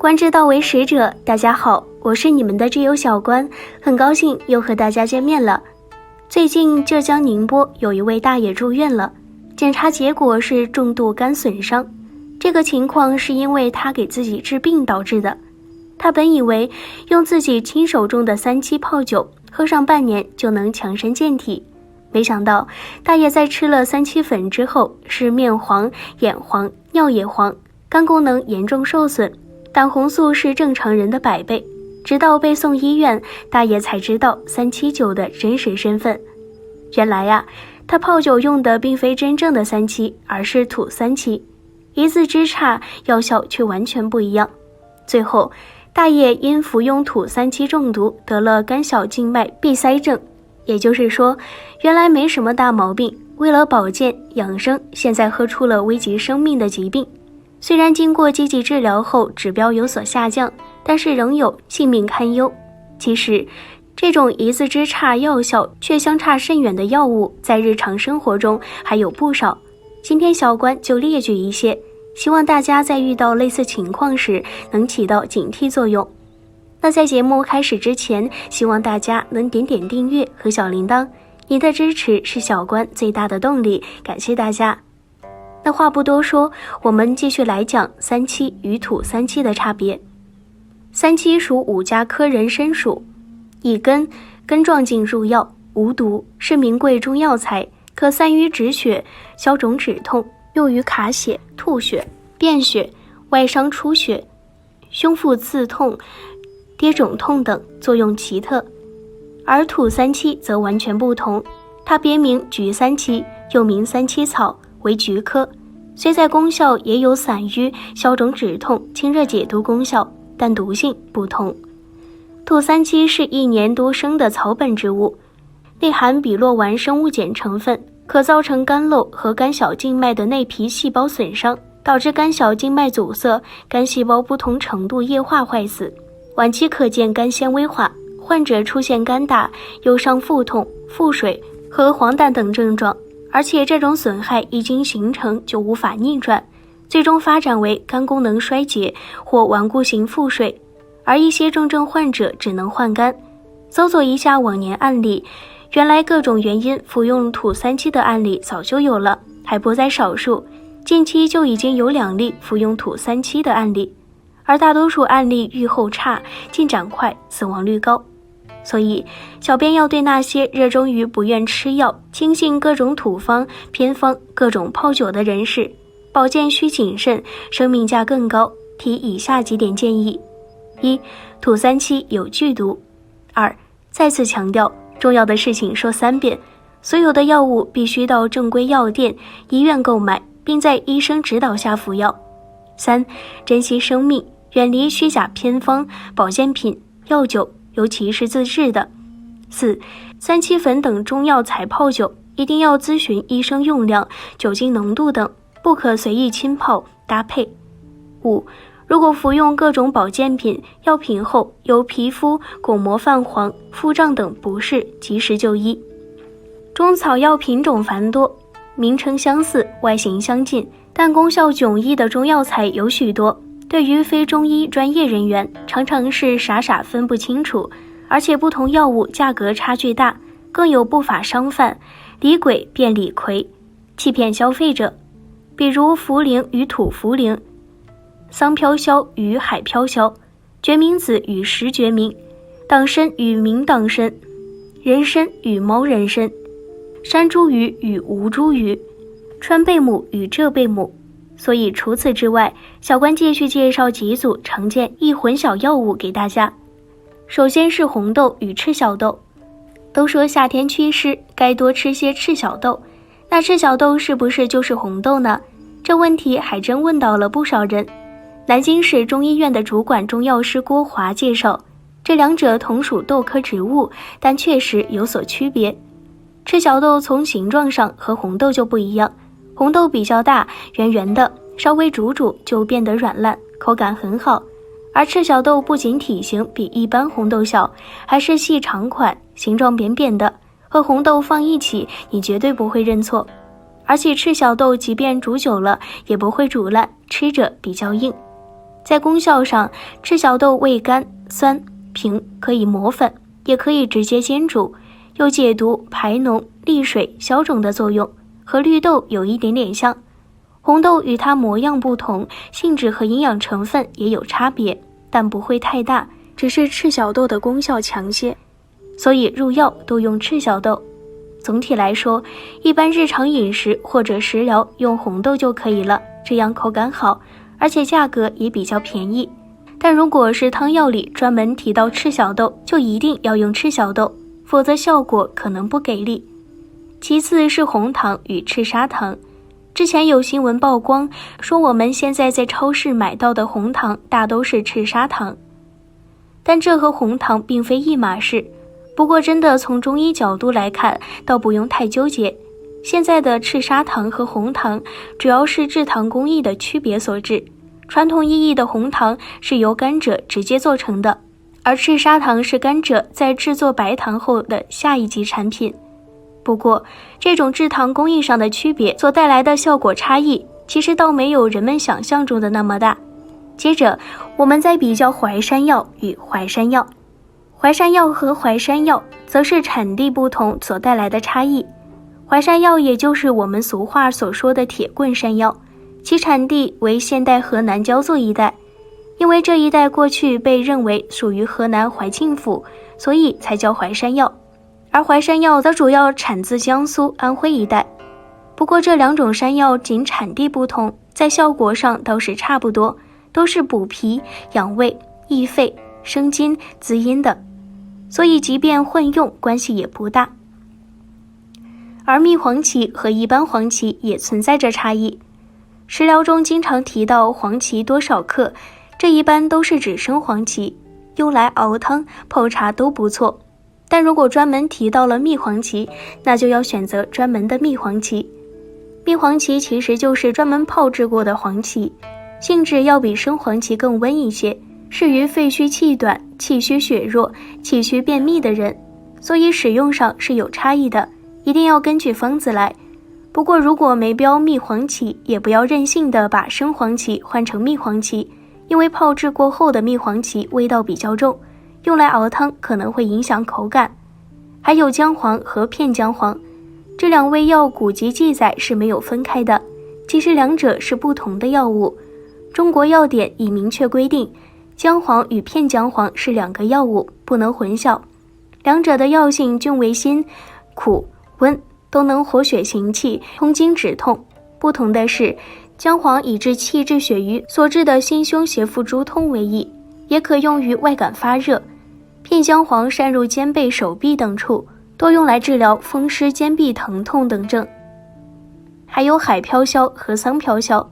观之道为实者，大家好，我是你们的挚友小关，很高兴又和大家见面了。最近浙江宁波有一位大爷住院了，检查结果是重度肝损伤，这个情况是因为他给自己治病导致的。他本以为用自己亲手种的三七泡酒，喝上半年就能强身健体，没想到大爷在吃了三七粉之后，是面黄、眼黄、尿也黄，肝功能严重受损，胆红素是正常人的100倍。直到被送医院，大爷才知道三七酒的真实身份。原来呀，他泡酒用的并非真正的三七，而是土三七，一字之差，药效却完全不一样。最后大爷因服用土三七中毒，得了肝小静脉闭塞症，也就是说原来没什么大毛病，为了保健养生，现在喝出了危及生命的疾病。虽然经过积极治疗后指标有所下降，但是仍有性命堪忧。其实这种一字之差药效却相差甚远的药物，在日常生活中还有不少。今天小关就列举一些，希望大家在遇到类似情况时能起到警惕作用。那在节目开始之前，希望大家能点点订阅和小铃铛，你的支持是小关最大的动力，感谢大家。那话不多说，我们继续来讲三七与土三七的差别。三七属五加科人参属，以根状茎入药，无毒，是名贵中药材，可散于止血、消肿止痛，用于卡血、吐血、便血、外伤出血、胸腹刺痛、跌肿痛等，作用奇特。而土三七则完全不同，它别名菊三七，又名三七草，为菊科，虽在功效也有散瘀、消肿止痛、清热解毒功效，但毒性不同。土三七是一年多生的草本植物，内含比洛烷生物碱成分，可造成肝漏和肝小静脉的内皮细胞损伤，导致肝小静脉阻塞，肝细胞不同程度液化坏死，晚期可见肝纤维化，患者出现肝大、忧伤、腹痛、腹水和黄疸等症状，而且这种损害一经形成就无法逆转，最终发展为肝功能衰竭或顽固性腹水，而一些重症患者只能换肝。搜索一下往年案例，原来各种原因服用土三七的案例早就有了，还不在少数，近期就已经有2例服用土三七的案例，而大多数案例预后差、进展快、死亡率高。所以小编要对那些热衷于不愿吃药、轻信各种土方、偏方、各种泡酒的人士，保健需谨慎，生命价更高，提以下几点建议。1. 土三七有剧毒。2. 再次强调，重要的事情说3遍，所有的药物必须到正规药店、医院购买，并在医生指导下服药。3. 珍惜生命，远离虚假偏方、保健品、药酒，尤其是自制的。4. 三七粉等中药材泡酒，一定要咨询医生用量、酒精浓度等，不可随意浸泡搭配。5. 如果服用各种保健品、药品后有皮肤、巩膜泛黄、腹胀等不适，及时就医。中草药品种繁多，名称相似，外形相近，但功效迥异的中药材有许多，对于非中医专业人员常常是傻分不清楚，而且不同药物价格差距大，更有不法商贩李鬼变李逵，欺骗消费者，比如茯苓与土茯苓，桑飘消与海飘消，决明子与石决明，党参与明党参，人参与猫人参，山茱萸与吴茱萸，川贝母与浙贝母。所以除此之外，小关继续介绍几组常见易混淆药物给大家。首先是红豆与赤小豆。都说夏天祛湿，该多吃些赤小豆，那赤小豆是不是就是红豆呢？这问题还真问到了不少人。南京市中医院的主管中药师郭华介绍，这两者同属豆科植物，但确实有所区别。赤小豆从形状上和红豆就不一样，红豆比较大，圆圆的，稍微煮就变得软烂，口感很好。而赤小豆不仅体型比一般红豆小，还是细长款，形状扁扁的，和红豆放一起，你绝对不会认错。而且赤小豆即便煮久了也不会煮烂，吃着比较硬。在功效上，赤小豆味甘、酸、平，可以磨粉，也可以直接煎煮，有解毒、排脓、利水、消肿的作用，和绿豆有一点点像。红豆与它模样不同，性质和营养成分也有差别，但不会太大，只是赤小豆的功效强些，所以入药都用赤小豆。总体来说，一般日常饮食或者食疗用红豆就可以了，这样口感好，而且价格也比较便宜。但如果是汤药里专门提到赤小豆，就一定要用赤小豆，否则效果可能不给力。其次是红糖与赤砂糖。之前有新闻曝光，说我们现在在超市买到的红糖大都是赤砂糖，但这和红糖并非一码事。不过真的从中医角度来看，倒不用太纠结。现在的赤砂糖和红糖主要是制糖工艺的区别所致。传统意义的红糖是由甘蔗直接做成的，而赤砂糖是甘蔗在制作白糖后的下一级产品。不过，这种制糖工艺上的区别所带来的效果差异，其实倒没有人们想象中的那么大。接着，我们再比较淮山药与淮山药。淮山药和淮山药则是产地不同所带来的差异。淮山药也就是我们俗话所说的铁棍山药，其产地为现代河南焦作一带，因为这一带过去被认为属于河南怀庆府，所以才叫淮山药。而淮山药则主要产自江苏、安徽一带。不过这两种山药仅产地不同，在效果上倒是差不多，都是补脾、养胃、益肺、生津、滋阴的，所以即便混用，关系也不大。而蜜黄芪和一般黄芪也存在着差异。食疗中经常提到黄芪多少克，这一般都是指生黄芪，用来熬汤、泡茶都不错。但如果专门提到了蜜黄芪，那就要选择专门的蜜黄芪。蜜黄芪其实就是专门泡制过的黄芪，性质要比生黄芪更温一些，适于肺虚气短、气虚血弱、气虚便秘的人，所以使用上是有差异的，一定要根据方子来。不过如果没标蜜黄芪，也不要任性的把生黄芪换成蜜黄芪，因为泡制过后的蜜黄芪味道比较重，用来熬汤可能会影响口感。还有姜黄和片姜黄，这两味药古籍记载是没有分开的，其实两者是不同的药物。中国药典已明确规定，姜黄与片姜黄是两个药物，不能混淆。两者的药性均为辛、苦、温，都能活血行气、通经止痛。不同的是，姜黄以治气滞血瘀所致的心胸胁腹诸痛为宜，也可用于外感发热。片姜黄善入肩背、手臂等处，多用来治疗风湿、肩臂疼痛等症。还有海飘消和桑飘消，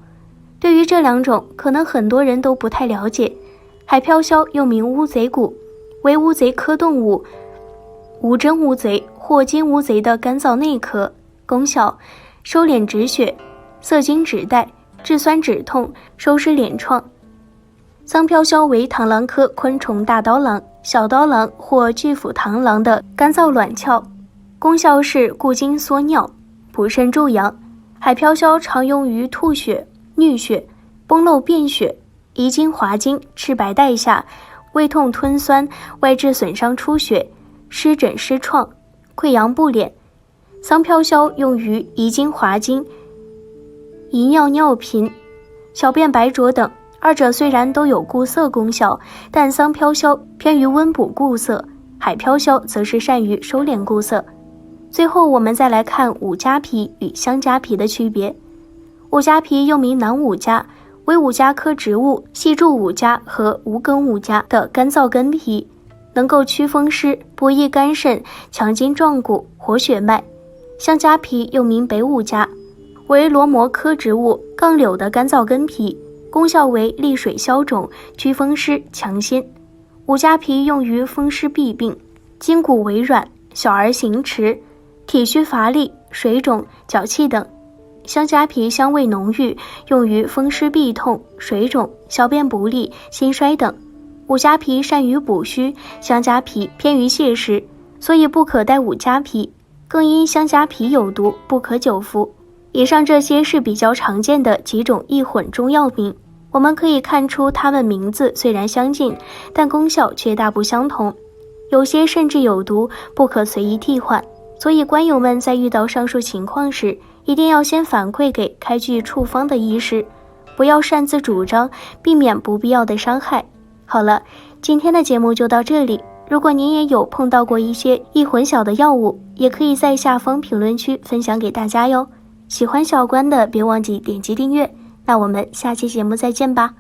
对于这两种，可能很多人都不太了解。海飘消又名乌贼骨，为乌贼科动物无针乌贼或金乌贼的干燥内科，功效收敛止血、涩精止带、治酸止痛、收湿敛创。桑飘消为螳螂科昆虫大刀郎、小刀郎或巨腹螳螂的干燥卵鞘，功效是固精缩尿、补肾助阳。海飘消常用于吐血、衄血、崩漏便血、遗精滑精、赤白带下、胃痛吞酸、外痔损伤出血、湿疹湿创、溃疡不敛。桑飘消用于遗精滑精、遗尿尿频、小便白浊等，二者虽然都有固涩功效，但桑飘消偏于温补固涩，海飘消则是善于收敛固涩。最后我们再来看五加皮与香加皮的区别。五加皮又名南五加，为五加科植物细柱五加和无梗五加的干燥根皮，能够祛风湿、补益肝肾、强筋壮骨、活血脉。香加皮又名北五加，为罗摩科植物杠柳的干燥根皮，功效为利水消肿、祛风湿、强心。五加皮用于风湿痹病、筋骨微软、小儿行迟、体虚乏力、水肿、脚气等。香加皮香味浓郁，用于风湿痹痛、水肿、小便不利、心衰等。五加皮善于补虚，香加皮偏于泻实，所以不可带五加皮，更因香加皮有毒，不可久服。以上这些是比较常见的几种易混中药名。我们可以看出它们名字虽然相近，但功效却大不相同，有些甚至有毒，不可随意替换。所以官友们在遇到上述情况时，一定要先反馈给开具处方的医师，不要擅自主张，避免不必要的伤害。好了，今天的节目就到这里。如果您也有碰到过一些易混淆的药物，也可以在下方评论区分享给大家哟。喜欢小关的别忘记点击订阅，那我们下期节目再见吧。